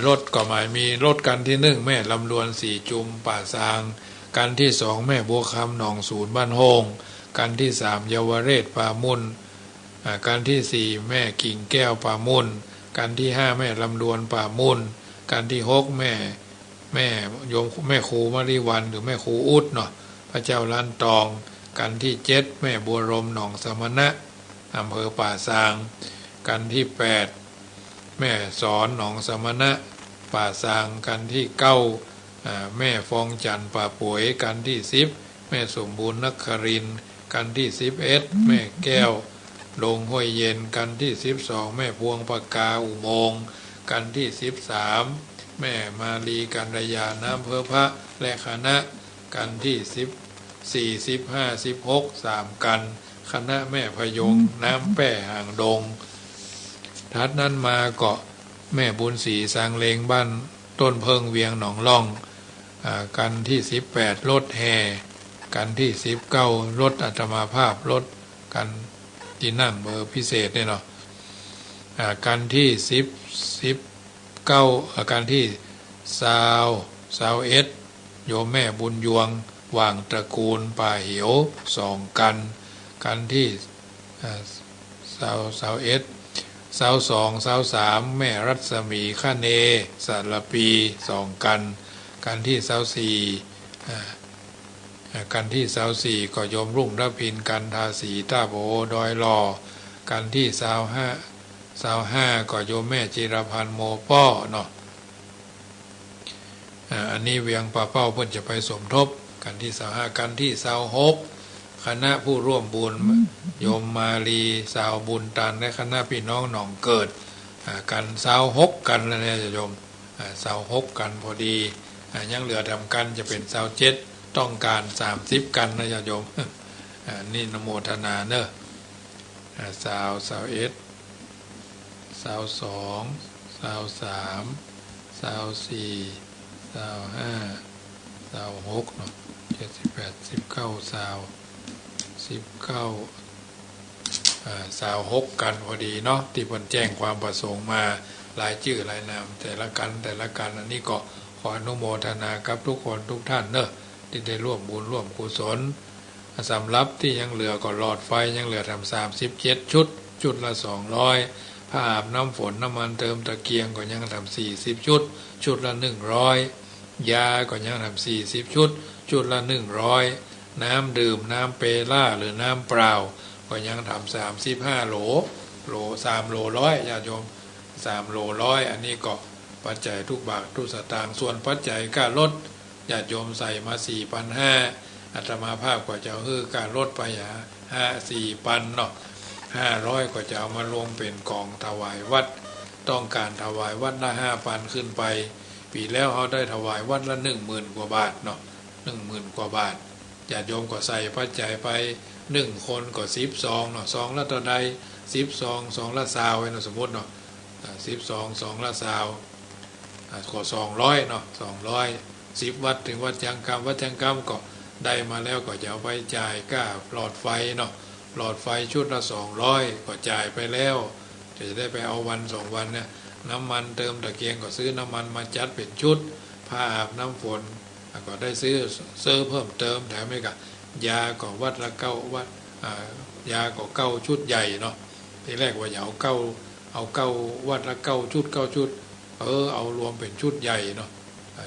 รถก็หมายมีรถกันที่1แม่ลำดวน4 จุมป่าซางกันที่2แม่บัวคำหนองศูนย์บ้านโฮงกันที่3เยาวเรศป่ามุ่นกันที่4แม่กิ่งแก้วป่ามุ่นกันที่5แม่ลำดวนป่ามุ่นกันที่6แม่โยมแม่ครูมริวันหรือแม่ครูอุดเนาะพระเจ้าล้านตองกันที่7แม่บัวรมหนองสมณะอำเภอป่าซางกันที่8แม่สอนหนองสมณะป่าซางกันที่9แม่ฟองจันทร์ป่าป่วยกันที่10แม่สมบูรณ์นครินทร์กันที่11แม่แก้วลงห้วยเย็นกันที่12แม่พวงปากาอุโมงค์กันที่13แม่มาลีกัญญาน้ำเพื่อพระและคณะกันที่14 15 16 3กันคณะแม่พยงน้ำแป้ห่างดงทัดนั้นมาเกาะแม่บุญศรีสางเลงบ้านต้นเพิงเวียงหนองล่องกันที่18รถแห่กันที่19รถอาตมาภาพรถกันที่นั่งเบอร์พิเศษเนี่ยเนาะกันที่19กันที่21โยมแม่บุญยวงว่างตระกูลป่าเหียว2กันกันที่22 23แม่รัศมีข้าเนสารปี2กันกันที่กันที่24ก็โยมรุ่งระพินกันทาสีต้าโบดอยลอกันที่25ก็โยมแม่จิรพันธ์โมป้อเนาะอันนี้เวียงป่าเป้าเพิ่นจะไปสมทบ กันที่25กันที่26คณะผู้ร่วมบุญโยมมาลีสาวบุญตันและคณะพี่น้องหนองเกิดกัน26กันแล้วเนี่ยโยม26กันพอดียังเหลือทำกันจะเป็น27ต้องการ30กันนะโยมนี่นโมทนาเนอะ21 22 23 24 25 26เนาะ78 19 19 26กันพอดีเนาะที่เพิ่นแจ้งความประสงค์มาหลายชื่อหลายนามแต่ละกันอันนี้ก็ขออนุโมทนากับทุกคนทุกท่านเนอะที่ได้ร่วมบุญร่วมกุศลสำหรับที่ยังเหลือก็หลอดไฟยังเหลือทำ37ชุดละ200ผ้าอาบน้ำฝนน้ำมันเติมตะเกียงก็ยังทำ40ชุดละ100ยาก็ยังทำ40ชุดละ100น้ำดื่มน้ำเปล่าหรือน้ำเปล่าก็ยังทำ35โหล3โหล100ญาติโยม3โหล100อันนี้ก็ปัจจัยทุกบาททุกสตางค์ส่วนปัจจัยการลดญาติโยมใส่มา 4,500 อาตมาภาพก็จะฮือการลดไป4,000เนาะ500ก็จะเอามาลงเป็นกองถวายวัดต้องการถวายวัดละ 5,000 ขึ้นไปปีแล้วเขาได้ถวายวัดละ 10,000 กว่าบาทเนาะ 10,000 กว่าบาทญาติโยมก็ใส่ปัจจัยไป1คนก็10ซองเนาะซองละเท่าใด10ซองละ20ไว้เนาะสมมุติเนาะ10ซองละ20ก็200เนาะ200 10วัดถึงวัดจังกรรมก็ได้มาแล้วก็จะเอาไปจ่ายค่าหลอดไฟเนาะหลอดไฟชุดละ200ก็จ่ายไปแล้วจะได้ไปเอาวัน2วันเนี่ยน้ำมันเติมตะเกียงก็ซื้อน้ำมันมาจัดเป็นชุดผ้าอาบน้ำฝนก็ได้ซื้อเพิ่มเติมแถมให้กับยาก็วัดละ9วัดยาก็9ชุดใหญ่เนาะทีแรกว่าอย่าเอา9วัดละ9ชุดเอารวมเป็นชุดใหญ่เนาะ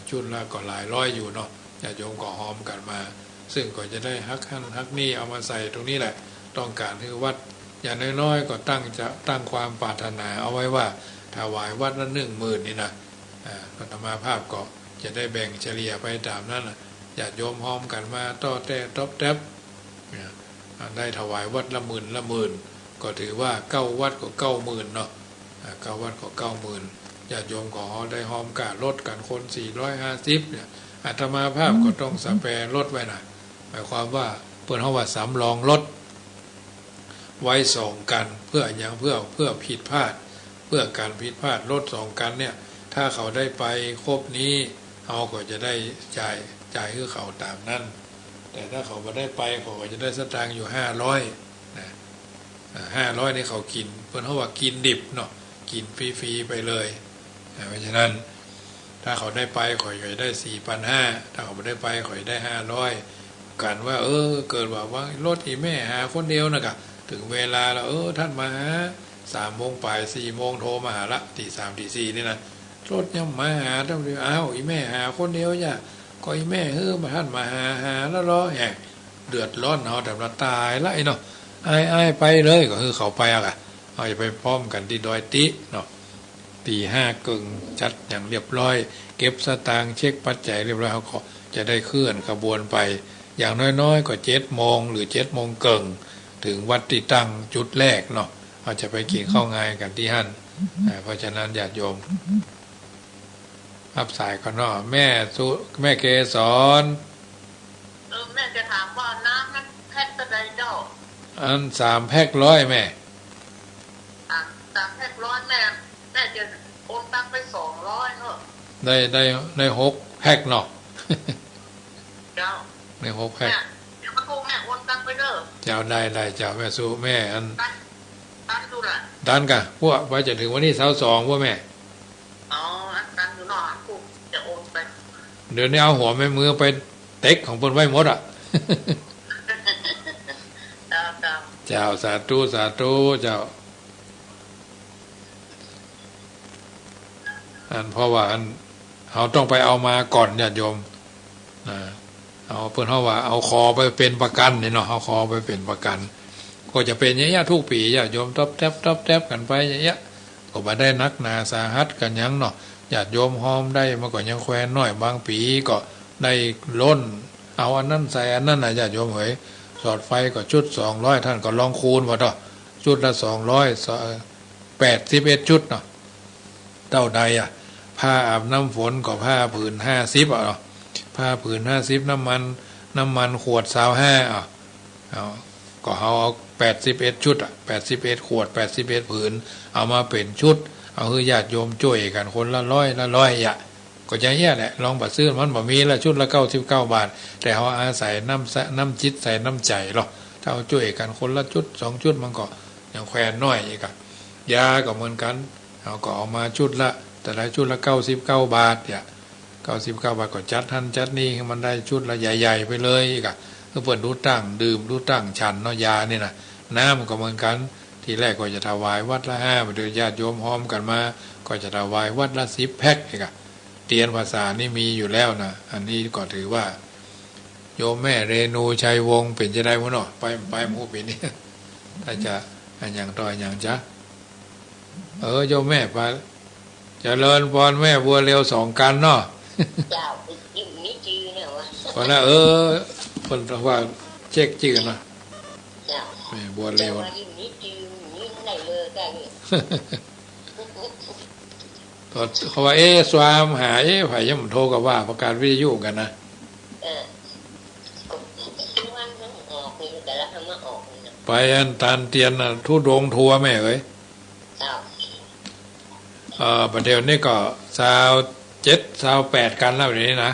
ชุดละก็หลายร้อยอยู่เนาะญาติโยมก็หอมกันมาซึ่งก็จะได้ฮักนี่เอามาใส่ตรงนี้แหละต้องการให้วัดอย่างน้อยๆก็ตั้งความปรารถนาเอาไว้ว่าถวายวัดละ 10,000 นี่นะอาตมาภาพก็จะได้แบ่งเฉลี่ยไปตามนั้นญาติโยมหอมกันมาต่อแต่ต๊อบแต๊บได้ถวายวัดละหมื่นก็ถือว่า9วัดก็90,000เนาะ9วัดก็90,000ญาติโยมก็ได้หอมกันลดกันคน450เนี่ยอาตมาภาพก็ต้องสแปรลดไว้นะหมายความว่าเพิ่นเฮาว่าสำรองลดไว้2กันเพื่ออย่างเพื่อผิดพลาดเพื่อการผิดพลาดลด2กันเนี่ยถ้าเขาได้ไปครบนี้เขาก็จะได้จ่ายคือเขาตามนั้นแต่ถ้าเขาไม่ได้ไปเขาก็จะได้สตางค์อยู่500นะ500นี่เขากินเพิ่นเฮาว่ากินดิบเนาะกินฟรีๆไปเลยเพราะฉะนั้นถ้าเขาได้ไปเขาจะได้ 4,500 ถ้าเขาไม่ได้ไปเขาจะได้500กันว่าเกิดว่ารถอีแม่หาคนเดียวนะกะถึงเวลาแล้วท่านมาหา3 โมงไป4 โมงโทรมาหาละตี 3 ตี 4นี่นะรถยังมาหาท่านเดียวอีแม่หาคนเดียวจ้ะก็อีแม่มาท่านมาหาแล้วรอแหกเดือดร้อนเอาแต่ละตายละเนาะอ้ายไปเลยก็คือเขาไปอะเอาไปพร้อมกันที่ดอยติเนาะตี 5กึ่งจัดอย่างเรียบร้อยเก็บสตางค์เช็คปัจจัยเรียบร้อยเขาก็จะได้เคลื่อนขบวนไปอย่างน้อยๆก็7 โมงหรือ7 โมงเกิงถึงวัดที่ตั้งจุดแรกเนาะเราจะไปกินข้าวงายกันที่หั่นเพราะฉะนั้นญาติโยมรับสายก็เนาะแม่เกสรแม่จะถามว่าน้ำนั้นแพ็คเท่าใดเจ้าอัน3 แพ็ค100แม่3 แพ็ค100แม่จะโอนตังไป200เนาะได้6 แพ็คเนาะเจ้าได้6 แพ็คเดี๋ยวมาโทรแม่โอนตังไปเด้อเจ้าได้เจ้าแม่สู้แม่อันตันดูล่ะดันกะพวกไว้จะถึงวันนี้22ว่าแม่ตันอยู่เนาะกูจะโอนไปเดี๋ยวนี้เอาหัวแม่มือไปเต็กของเพิ่นไว้หมดเจ้าสาธุเจ้าเพราะว่าเขาต้องไปเอามาก่อนญาติโยมเอาเพิ่นเฮาว่าเอาคอไปเป็นประกันนี่เนาะเอาคอไปเป็นประกันก็จะเป็นอย่างเงี้ยทุกปีญาติโยมต๊อบแทบกันไปอย่างเงี้ยก็บ่ได้นักหนาสาหัสกันยังเนาะญาติโยมหอมได้มาก็ยังแควนน้อยบางปีก็ได้ล้น เอาอันนั้นใส่อันนั้นนะญาติโยมเอ๋ยสอดไฟก็ชุด200ท่านก็ลองคูณว่าต่อชุดละ281ชุดเนาะเท่าใดอ่ะผ้าอาบน้ำฝนก็ผ้าผืน50อ่ะผ้าผืน50น้ำมันขวด25อ่ะเอาก็เอา81ชุดอ่ะ81ขวด81ผืนเอามาเป็นชุดเอาคือญาติโยมช่วยกันคนละ100อ่ะก็จะแย่แหละลองบัดซื้อมันบ่มีละชุดละ99 บาทแต่เขาอาศัยน้ำจิตใส่น้ำใจหรอกถ้าเอาช่วยกันคนละชุด2ชุดมันก็ยังแควนน้อยอีกอ่ะยาก็เหมือนกันเอาก็เอามาชุดละแต่ละชุดละ99 บาทเนี่ย99 บาทก็จัดท่านจัดนี่มันได้ชุดละใหญ่ๆไปเลยอีกอ่ะก็เปิดรู้ตั้งดื่มรู้ตั้งฉันเนาะยานี่นะน้ำก็เหมือนกันทีแรกก็จะถวายวัดละ5ไปเดือญาติโยมพร้อมกันมาก็จะถวายวัดละ10 แพ็คอีกอ่ะเตียนภาษานี่มีอยู่แล้วนะอันนี้ก็ถือว่าโยมแม่เรนูชัยวงศ์เป็นจะได้มั้งเนาะไปหมู่ปีนี้ถ้าจะอันอย่างต่ออย่างจ้ะโยมแม่ไปเจริญพรแม่บัวเร็ว2 กันเนาะเจ้าอิ่มนี่จื้อเนี่ยวะพอแล้วคนว่าเช็คจื้อนะเจ้าแม่บัวเร็วอิ่มนี่จื้อนี่ไหนเลยแกนี่ตอนเขาว่าสวามหาไผ่ยังโทรกับว่าประกาศวิทยุกันนะวันนั้นออกนี่แต่ละคำว่าออกนี่นะไปอันตานเตียนทุดงทัวแม่เอ้ยประเดี๋ยวนี้ก็27 28กันแล้วนี้นะ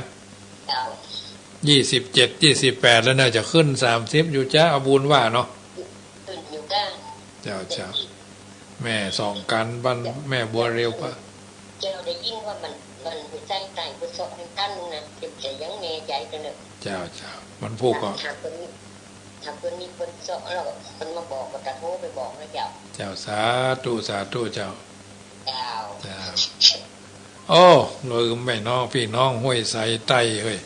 27 28แล้วน่าจะขึ้น30อยู่จ้าเอาบุญว่าเนาะเจ้าแม่2 กันบ้านแม่บัวเร็วปะเจ้าได้ยินว่ามันหัวใจใจกุศลตั้นนะเจ็บใจยังแน่ใจกันเลยเจ้ามันพูดก็ทำคนนี้คนโซ่แล้วคนมาบอกก็จะโทรไปบอกนะเจ้าสาธุเจ้าโอ้ลืมแม่น้องพี่น้องห้วยใสใต้เฮ้ย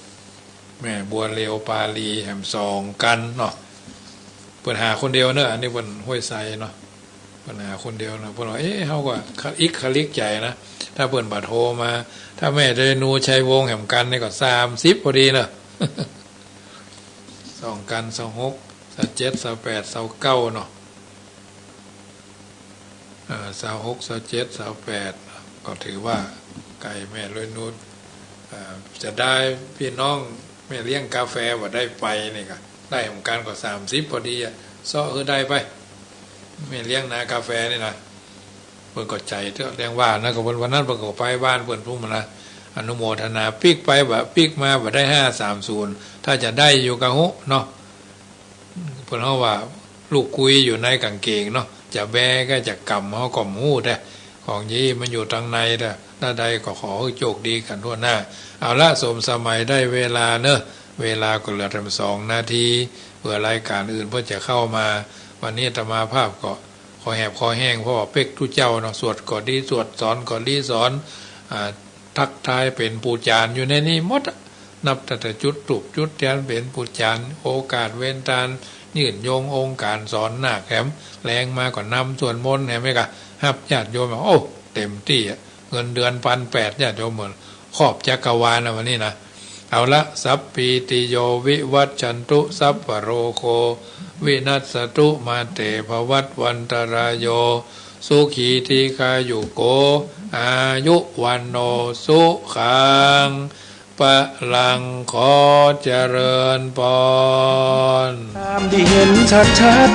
แม่บัวเร็วปาลีแหม2 กันเนาะเปิดหาคนเดียวเนอะอันนี้บนห้วยใสเนาะปัญหาคนเดียวนะพวกเราเขาก็คลิกใจนะถ้าเปิดบัตรโทรมาถ้าแม่เรนูชัยวงศ์แห่งกันนี่ก็30พอดีเนอะ2 กัน26 27 28 29เนาะ26 27 28ก็ถือว่าไก่แม่เรนูจะได้พี่น้องแม่เลี้ยงกาแฟว่าได้ไปนี่ก็ได้แห่งกันก็30พอดีอ่ะซ้อได้ไปไม่เลี้ยงนากาแฟนี่นะเพิ่นก็ใจเถอะเลี้ยงว่านะก็วันนั้นเพิ่นก็ไปบ้านเพิ่นพุ่งมานะอนุโมทนาปิกไปแบบปิกมาแบบได้530ถ้าจะได้อยู่กับหุเนาะเพิ่นเฮาว่าลูกคุยอยู่ในกางเกงเนาะจะแบก็จะกำเฮาก็หู้แท้ของยี่มันอยู่ทางในเด้อถ้าใดก็ขอให้โชคดีกันทั่วหน้าเอาละสมสมัยได้เวลาเนอะเวลาก็เหลือ2 นาทีเพื่อรายการอื่นเพื่อจะเข้ามาวันนี้อาตมาภาพก็ขอแหบคอแห้งเพราะว่าเป็กทุเจ้าเนาะสวดก็ดีสวดสอนก็ดีสอนทักทายเป็นปูจานอยู่ในนี้หมดนับแต่จุดตุบจุดเทียนเป็นปูจานโอกาสเว้นทานยืนโยงองค์การสอนหน้าแขมแรงมาก่อนนำส่วนมนต์เห็นไหมกะฮับญาติโยมโอ้เต็มที่เงินเดือน1,800ญาติโยมเหมือนครอบจักรวาลนะวันนี้นะเอาละสัพปีติโยวิวัชชันตุสัพพโรโควินัสสตุมาเตภวัตวันตรายโยสุขีทีคายุโกอายุวันโนสุขังปะลังขอเจริญพรตามที่เห็นชัด